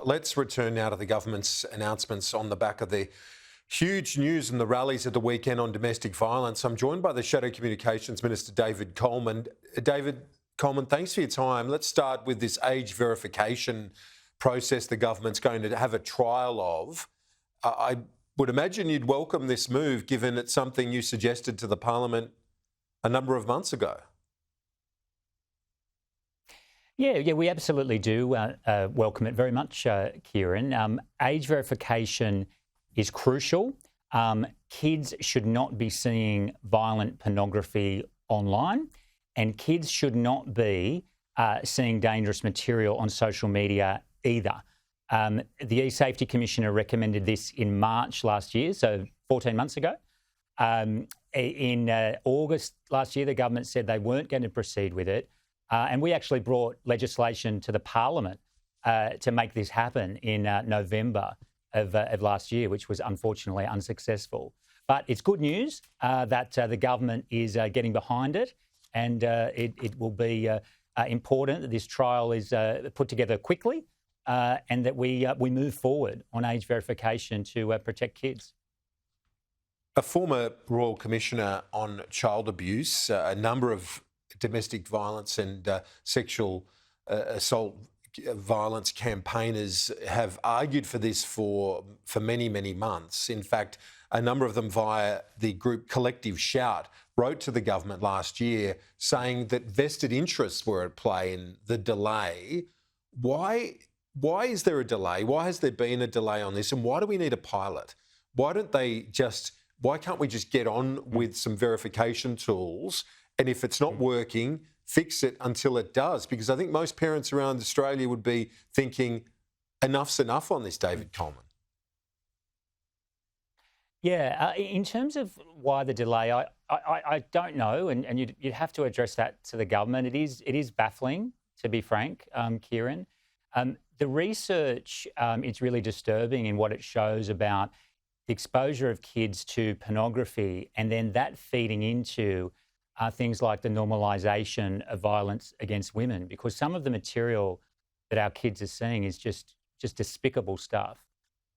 let's return now to the government's announcements on the back of the huge news and the rallies at the weekend on domestic violence. I'm joined by the Shadow Communications Minister David Coleman. David Coleman, thanks for your time. Let's start with this age verification process the government's going to have a trial of. I would imagine you'd welcome this move, given it's something you suggested to the Parliament a number of months ago. Yeah, we absolutely do welcome it very much, Kieran. Age verification is crucial. Kids should not be seeing violent pornography online, and kids should not be seeing dangerous material on social media either. The eSafety Commissioner recommended this in March last year, so 14 months ago. In August last year, the government said they weren't going to proceed with it. And we actually brought legislation to the Parliament to make this happen in November of last year, which was unfortunately unsuccessful. But it's good news that the government is getting behind it, and it will be important that this trial is put together quickly and that we move forward on age verification to protect kids. A former Royal Commissioner on child abuse, a number of domestic violence and sexual assault violence campaigners have argued for this for many, many months. In fact, a number of them via the group Collective Shout wrote to the government last year saying that vested interests were at play in the delay. Why is there a delay? Why has there been a delay on this? And why do we need a pilot? Why can't we just get on with some verification tools? And if it's not working, fix it until it does. Because I think most parents around Australia would be thinking, enough's enough on this, David Coleman. Yeah, in terms of why the delay, I don't know, and you'd have to address that to the government. It is baffling, to be frank, Kieran. The research is really disturbing in what it shows about the exposure of kids to pornography and then that feeding into things like the normalisation of violence against women, because some of the material that our kids are seeing is just despicable stuff.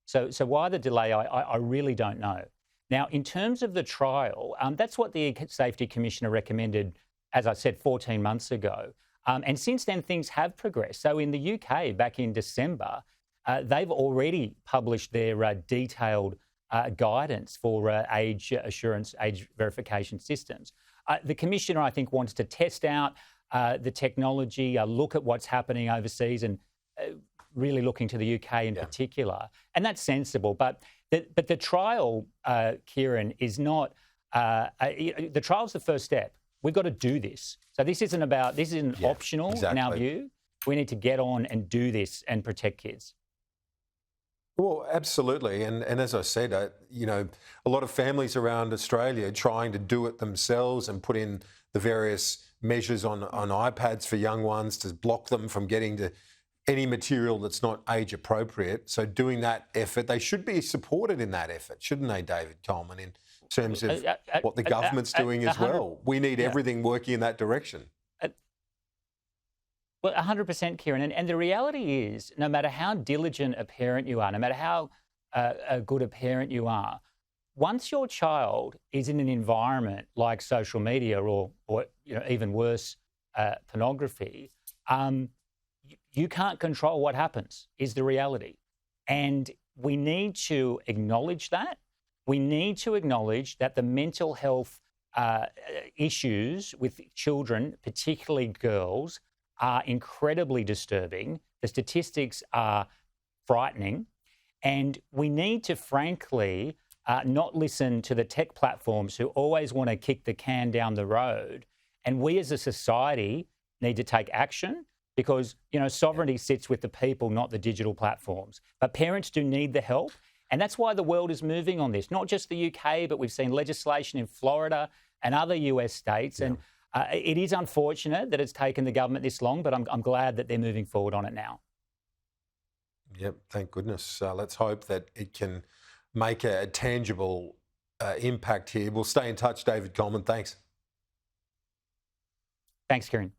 So why the delay, I really don't know. Now, in terms of the trial, that's what the Safety Commissioner recommended, as I said, 14 months ago. And since then, things have progressed. So in the UK, back in December, they've already published their detailed guidance for age assurance, age verification systems. The Commissioner, I think, wants to test out the technology, look at what's happening overseas and really looking to the UK in particular. And that's sensible. But the trial, Kieran, is not... the trial's the first step. We've got to do this. So this isn't optional in our view. We need to get on and do this and protect kids. Well, absolutely. And as I said, a lot of families around Australia are trying to do it themselves and put in the various measures on iPads for young ones to block them from getting to any material that's not age appropriate. So doing that effort, they should be supported in that effort, shouldn't they, David Coleman, in terms of what the government's doing as well? We need everything working in that direction. Well, 100%, Kieran. And the reality is, no matter how diligent a parent you are, no matter how good a parent you are, once your child is in an environment like social media or even worse, pornography, you can't control what happens, is the reality. And we need to acknowledge that. We need to acknowledge that the mental health issues with children, particularly girls, are incredibly disturbing. The statistics are frightening. And we need to, frankly, not listen to the tech platforms who always want to kick the can down the road. And we as a society need to take action because, sovereignty sits with the people, not the digital platforms. But parents do need the help. And that's why the world is moving on this, not just the UK, but we've seen legislation in Florida and other US states. And it is unfortunate that it's taken the government this long, but I'm glad that they're moving forward on it now. Yep, thank goodness. Let's hope that it can make a tangible impact here. We'll stay in touch, David Coleman. Thanks. Thanks, Kieran.